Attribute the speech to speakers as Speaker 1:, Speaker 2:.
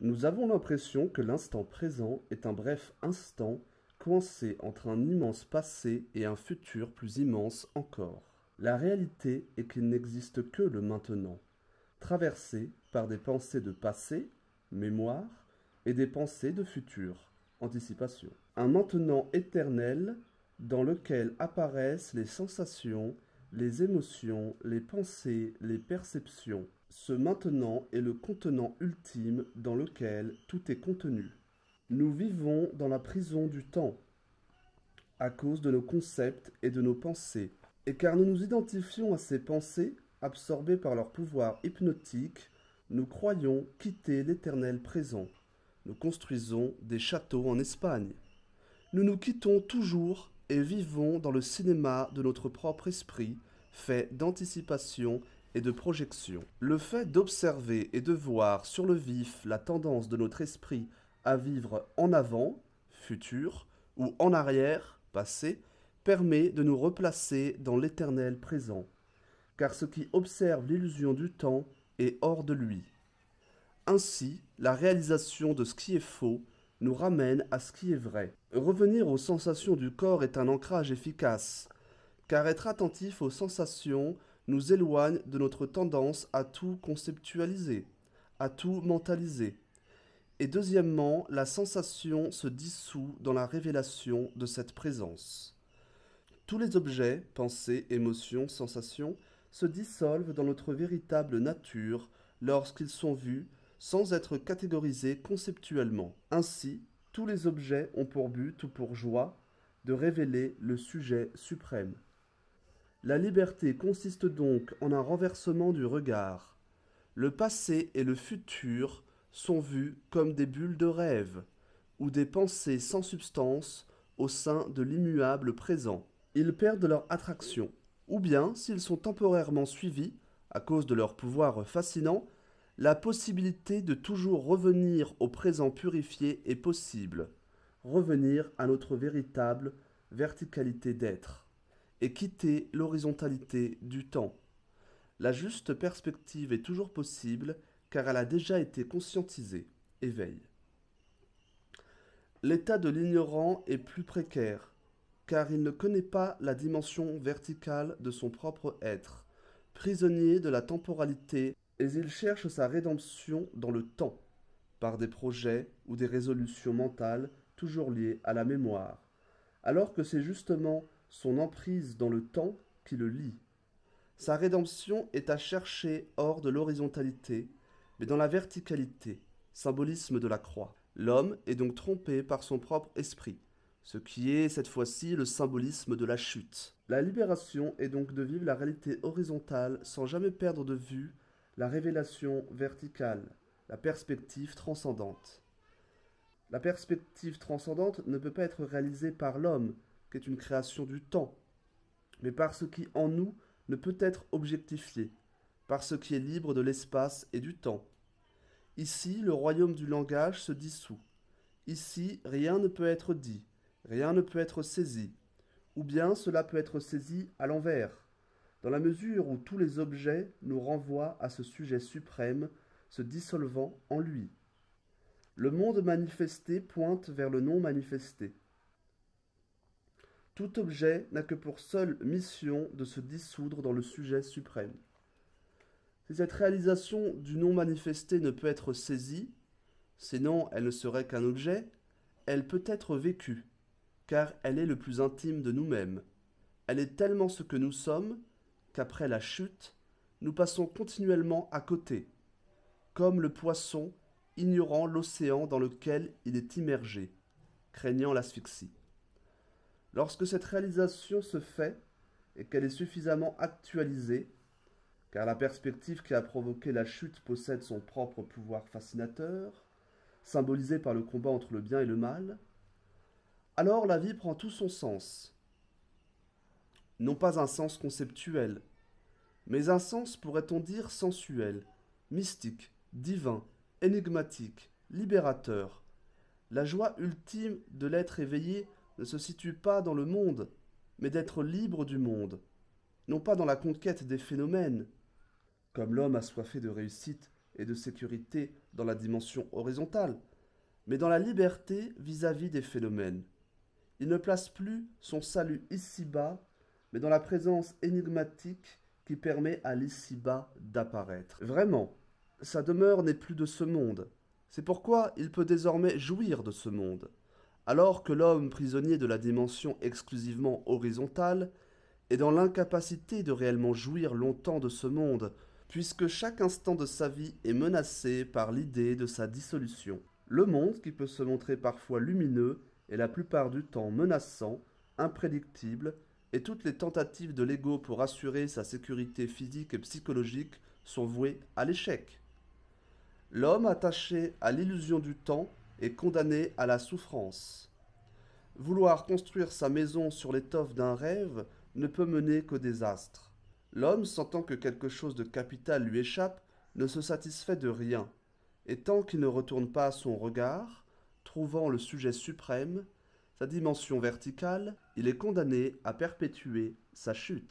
Speaker 1: Nous avons l'impression que l'instant présent est un bref instant coincé entre un immense passé et un futur plus immense encore. La réalité est qu'il n'existe que le maintenant, traversé par des pensées de passé, mémoire, et des pensées de futur, anticipation. Un maintenant éternel dans lequel apparaissent les sensations, les émotions, les pensées, les perceptions. Ce maintenant est le contenant ultime dans lequel tout est contenu. Nous vivons dans la prison du temps, à cause de nos concepts et de nos pensées, et car nous nous identifions à ces pensées, absorbées par leur pouvoir hypnotique, nous croyons quitter l'éternel présent. Nous construisons des châteaux en Espagne. Nous nous quittons toujours et vivons dans le cinéma de notre propre esprit, fait d'anticipation et de projection. Le fait d'observer et de voir sur le vif la tendance de notre esprit à vivre en avant, futur, ou en arrière, passé, permet de nous replacer dans l'éternel présent, car ce qui observe l'illusion du temps est hors de lui. Ainsi, la réalisation de ce qui est faux nous ramène à ce qui est vrai. Revenir aux sensations du corps est un ancrage efficace, car être attentif aux sensations nous éloigne de notre tendance à tout conceptualiser, à tout mentaliser. Et deuxièmement, la sensation se dissout dans la révélation de cette présence. Tous les objets, pensées, émotions, sensations, se dissolvent dans notre véritable nature lorsqu'ils sont vus sans être catégorisés conceptuellement. Ainsi, tous les objets ont pour but ou pour joie de révéler le sujet suprême. La liberté consiste donc en un renversement du regard. Le passé et le futur sont vus comme des bulles de rêve, ou des pensées sans substance au sein de l'immuable présent. Ils perdent leur attraction, ou bien, s'ils sont temporairement suivis, à cause de leur pouvoir fascinant, la possibilité de toujours revenir au présent purifié est possible, revenir à notre véritable verticalité d'être, et quitter l'horizontalité du temps. La juste perspective est toujours possible, car elle a déjà été conscientisée. Éveil. L'état de l'ignorant est plus précaire, car il ne connaît pas la dimension verticale de son propre être, prisonnier de la temporalité, et il cherche sa rédemption dans le temps, par des projets ou des résolutions mentales toujours liées à la mémoire, alors que c'est justement son emprise dans le temps qui le lie. Sa rédemption est à chercher hors de l'horizontalité, mais dans la verticalité, symbolisme de la croix. L'homme est donc trompé par son propre esprit, ce qui est cette fois-ci le symbolisme de la chute. La libération est donc de vivre la réalité horizontale sans jamais perdre de vue la révélation verticale, la perspective transcendante. La perspective transcendante ne peut pas être réalisée par l'homme, qui est une création du temps, mais par ce qui en nous ne peut être objectifié, par ce qui est libre de l'espace et du temps. Ici, le royaume du langage se dissout. Ici, rien ne peut être dit, rien ne peut être saisi, ou bien cela peut être saisi à l'envers, dans la mesure où tous les objets nous renvoient à ce sujet suprême se dissolvant en lui. Le monde manifesté pointe vers le non manifesté. Tout objet n'a que pour seule mission de se dissoudre dans le sujet suprême. Si cette réalisation du non manifesté ne peut être saisie, sinon elle ne serait qu'un objet, elle peut être vécue, car elle est le plus intime de nous-mêmes. Elle est tellement ce que nous sommes, qu'après la chute, nous passons continuellement à côté, comme le poisson ignorant l'océan dans lequel il est immergé, craignant l'asphyxie. Lorsque cette réalisation se fait, et qu'elle est suffisamment actualisée, car la perspective qui a provoqué la chute possède son propre pouvoir fascinateur, symbolisé par le combat entre le bien et le mal, alors la vie prend tout son sens. Non pas un sens conceptuel, mais un sens, pourrait-on dire, sensuel, mystique, divin, énigmatique, libérateur. La joie ultime de l'être éveillé ne se situe pas dans le monde, mais d'être libre du monde, non pas dans la conquête des phénomènes, comme l'homme assoiffé de réussite et de sécurité dans la dimension horizontale, mais dans la liberté vis-à-vis des phénomènes. Il ne place plus son salut ici-bas, mais dans la présence énigmatique qui permet à l'ici-bas d'apparaître. Vraiment, sa demeure n'est plus de ce monde. C'est pourquoi il peut désormais jouir de ce monde, alors que l'homme prisonnier de la dimension exclusivement horizontale est dans l'incapacité de réellement jouir longtemps de ce monde, puisque chaque instant de sa vie est menacé par l'idée de sa dissolution. Le monde, qui peut se montrer parfois lumineux, est la plupart du temps menaçant, imprédictible, et toutes les tentatives de l'ego pour assurer sa sécurité physique et psychologique sont vouées à l'échec. L'homme attaché à l'illusion du temps est condamné à la souffrance. Vouloir construire sa maison sur l'étoffe d'un rêve ne peut mener qu'au désastre. L'homme, sentant que quelque chose de capital lui échappe, ne se satisfait de rien, et tant qu'il ne retourne pas son regard, trouvant le sujet suprême, sa dimension verticale, il est condamné à perpétuer sa chute.